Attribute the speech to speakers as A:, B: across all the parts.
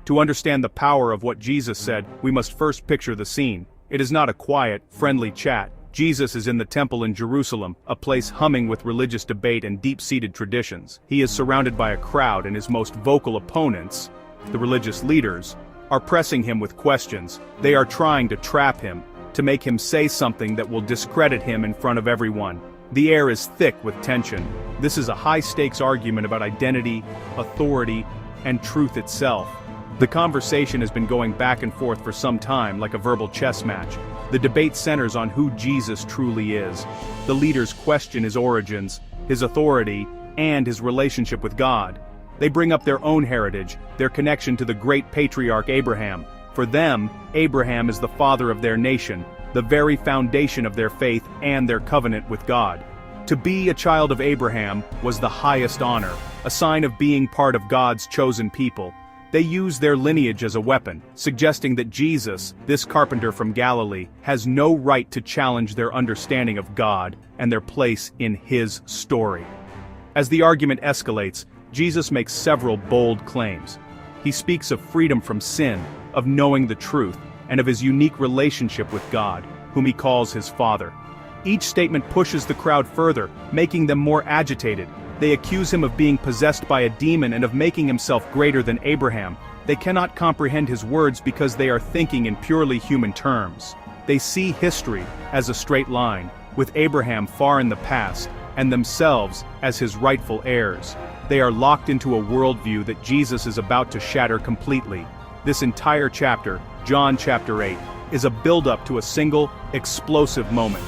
A: To understand the power of what Jesus said, we must first picture the scene. It is not a quiet, friendly chat. Jesus is in the temple in Jerusalem, a place humming with religious debate and deep-seated traditions. He is surrounded by a crowd, and his most vocal opponents, the religious leaders, are pressing him with questions. They are trying to trap him, to make him say something that will discredit him in front of everyone. The air is thick with tension. This is a high-stakes argument about identity, authority, and truth itself. The conversation has been going back and forth for some time, like a verbal chess match. The debate centers on who Jesus truly is. The leaders question his origins, his authority, and his relationship with God. They bring up their own heritage, their connection to the great patriarch Abraham. For them, Abraham is the father of their nation, the very foundation of their faith and their covenant with God. To be a child of Abraham was the highest honor, a sign of being part of God's chosen people. They use their lineage as a weapon, suggesting that Jesus, this carpenter from Galilee, has no right to challenge their understanding of God and their place in his story. As the argument escalates, Jesus makes several bold claims. He speaks of freedom from sin, of knowing the truth, and of his unique relationship with God, whom he calls his Father. Each statement pushes the crowd further, making them more agitated. They accuse him of being possessed by a demon and of making himself greater than Abraham. They cannot comprehend his words because they are thinking in purely human terms. They see history as a straight line, with Abraham far in the past, and themselves as his rightful heirs. They are locked into a worldview that Jesus is about to shatter completely. This entire chapter, John chapter 8, is a build-up to a single, explosive moment.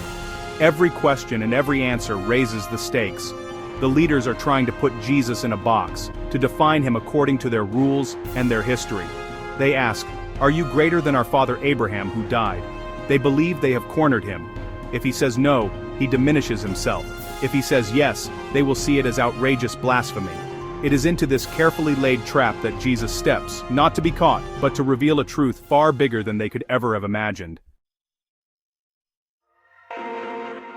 A: Every question and every answer raises the stakes. The leaders are trying to put Jesus in a box, to define him according to their rules and their history. They ask, "Are you greater than our father Abraham who died?" They believe they have cornered him. If he says no, he diminishes himself. If he says yes, they will see it as outrageous blasphemy. It is into this carefully laid trap that Jesus steps, not to be caught, but to reveal a truth far bigger than they could ever have imagined.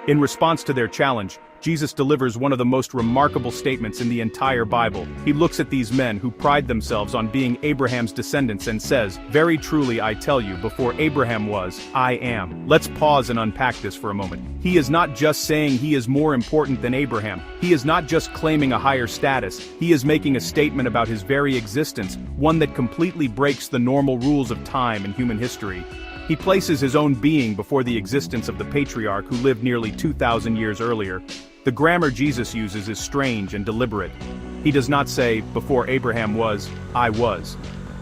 A: In response to their challenge, Jesus delivers one of the most remarkable statements in the entire Bible. He looks at these men who pride themselves on being Abraham's descendants and says, "Very truly I tell you, before Abraham was, I am." Let's pause and unpack this for a moment. He is not just saying he is more important than Abraham. He is not just claiming a higher status. He is making a statement about his very existence, one that completely breaks the normal rules of time and human history. He places his own being before the existence of the patriarch who lived nearly 2,000 years earlier. The grammar Jesus uses is strange and deliberate. He does not say, "Before Abraham was, I was."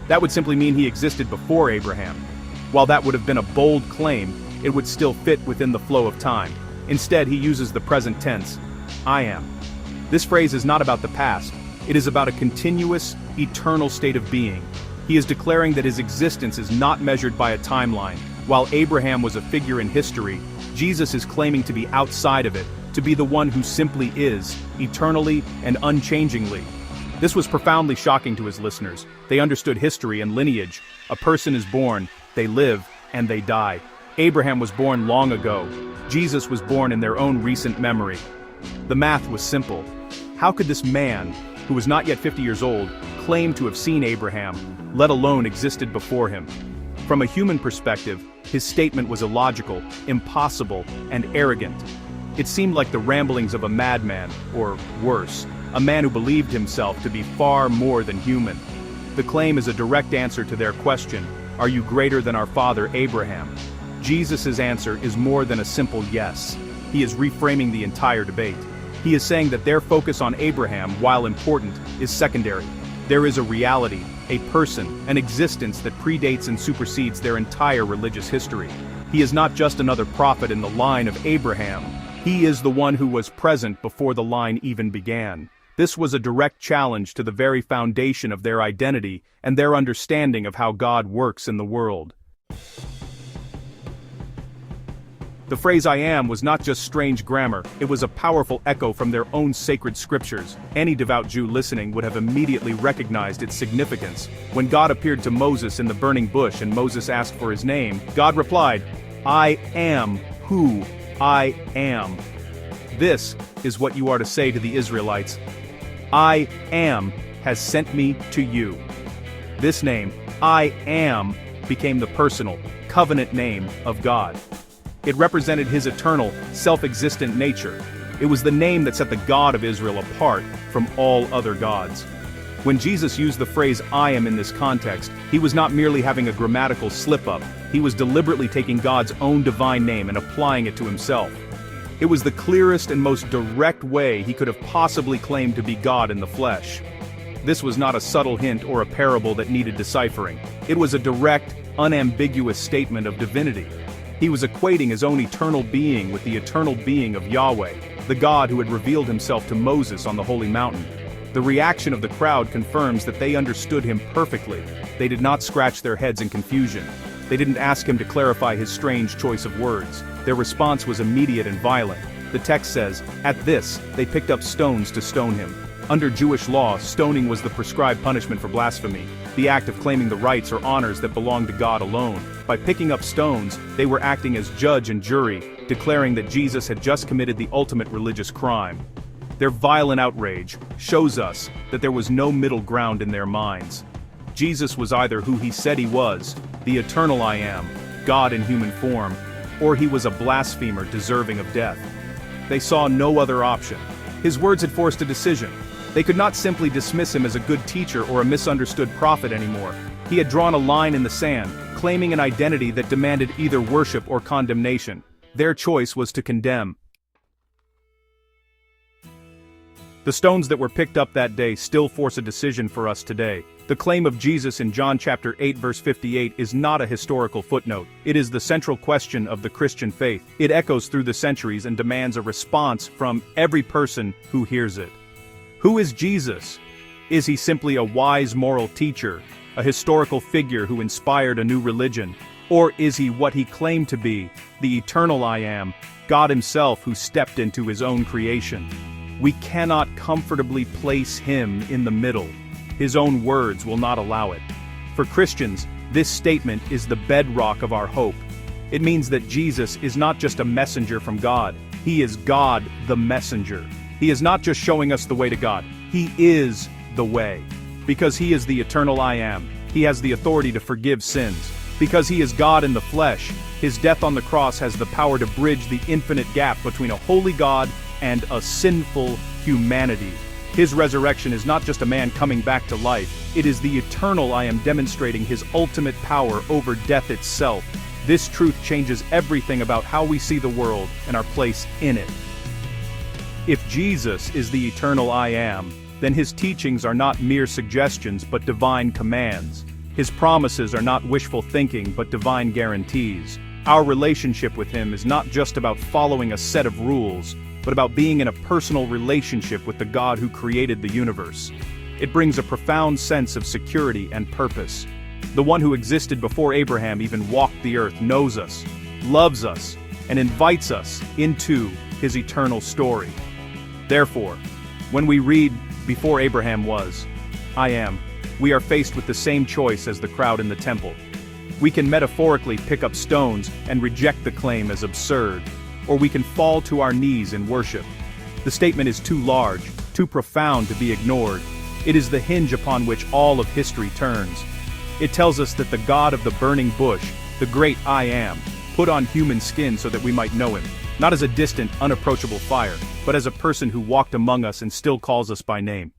A: That would simply mean he existed before Abraham. While that would have been a bold claim, it would still fit within the flow of time. Instead, he uses the present tense, "I am." This phrase is not about the past. It is about a continuous, eternal state of being. He is declaring that his existence is not measured by a timeline. While Abraham was a figure in history, Jesus is claiming to be outside of it, to be the one who simply is, eternally and unchangingly. This was profoundly shocking to his listeners. They understood history and lineage. A person is born, they live, and they die. Abraham was born long ago. Jesus was born in their own recent memory. The math was simple. How could this man, who was not yet 50 years old, claim to have seen Abraham, let alone existed before him? From a human perspective, his statement was illogical, impossible, and arrogant. It seemed like the ramblings of a madman, or worse, a man who believed himself to be far more than human. The claim is a direct answer to their question, "Are you greater than our father Abraham?" Jesus' answer is more than a simple yes. He is reframing the entire debate. He is saying that their focus on Abraham, while important, is secondary. There is a reality, a person, an existence that predates and supersedes their entire religious history. He is not just another prophet in the line of Abraham. He is the one who was present before the line even began. This was a direct challenge to the very foundation of their identity and their understanding of how God works in the world. The phrase "I am" was not just strange grammar, it was a powerful echo from their own sacred scriptures. Any devout Jew listening would have immediately recognized its significance. When God appeared to Moses in the burning bush and Moses asked for his name, God replied, "I am who I am." This is what you are to say to the Israelites. "I am has sent me to you." This name, I am became the personal, covenant name of God. It represented his eternal, self-existent nature. It was the name that set the God of Israel apart from all other gods. When Jesus used the phrase "I am" in this context, he was not merely having a grammatical slip-up, he was deliberately taking God's own divine name and applying it to himself. It was the clearest and most direct way he could have possibly claimed to be God in the flesh. This was not a subtle hint or a parable that needed deciphering. It was a direct, unambiguous statement of divinity. He was equating his own eternal being with the eternal being of Yahweh, the God who had revealed himself to Moses on the holy mountain. The reaction of the crowd confirms that they understood him perfectly. They did not scratch their heads in confusion. They didn't ask him to clarify his strange choice of words. Their response was immediate and violent. The text says, "At this, they picked up stones to stone him." Under Jewish law, stoning was the prescribed punishment for blasphemy, the act of claiming the rights or honors that belonged to God alone. By picking up stones, they were acting as judge and jury, declaring that Jesus had just committed the ultimate religious crime. Their violent outrage shows us that there was no middle ground in their minds. Jesus was either who he said he was, the eternal I am, God in human form, or he was a blasphemer deserving of death. They saw no other option. His words had forced a decision. They could not simply dismiss him as a good teacher or a misunderstood prophet anymore. He had drawn a line in the sand, claiming an identity that demanded either worship or condemnation. Their choice was to condemn. The stones that were picked up that day still force a decision for us today. The claim of Jesus in John chapter 8 verse 58 is not a historical footnote. It is the central question of the Christian faith. It echoes through the centuries and demands a response from every person who hears it. Who is Jesus? Is he simply a wise moral teacher, a historical figure who inspired a new religion? Or is he what he claimed to be, the eternal I am, God himself who stepped into his own creation? We cannot comfortably place him in the middle. His own words will not allow it. For Christians, this statement is the bedrock of our hope. It means that Jesus is not just a messenger from God, he is God the messenger. He is not just showing us the way to God, he is the way. Because he is the eternal I am, he has the authority to forgive sins. Because he is God in the flesh, his death on the cross has the power to bridge the infinite gap between a holy God and a sinful humanity. His resurrection is not just a man coming back to life, it is the eternal I am demonstrating his ultimate power over death itself. This truth changes everything about how we see the world and our place in it. If Jesus is the eternal I am, then his teachings are not mere suggestions but divine commands. His promises are not wishful thinking but divine guarantees. Our relationship with him is not just about following a set of rules, but about being in a personal relationship with the God who created the universe. It brings a profound sense of security and purpose. The one who existed before Abraham even walked the earth knows us, loves us, and invites us into his eternal story. Therefore, when we read, "Before Abraham was, I am," we are faced with the same choice as the crowd in the temple. We can metaphorically pick up stones and reject the claim as absurd, or we can fall to our knees in worship. The statement is too large, too profound to be ignored. It is the hinge upon which all of history turns. It tells us that the God of the burning bush, the great I am, put on human skin so that we might know him, not as a distant, unapproachable fire, but as a person who walked among us and still calls us by name.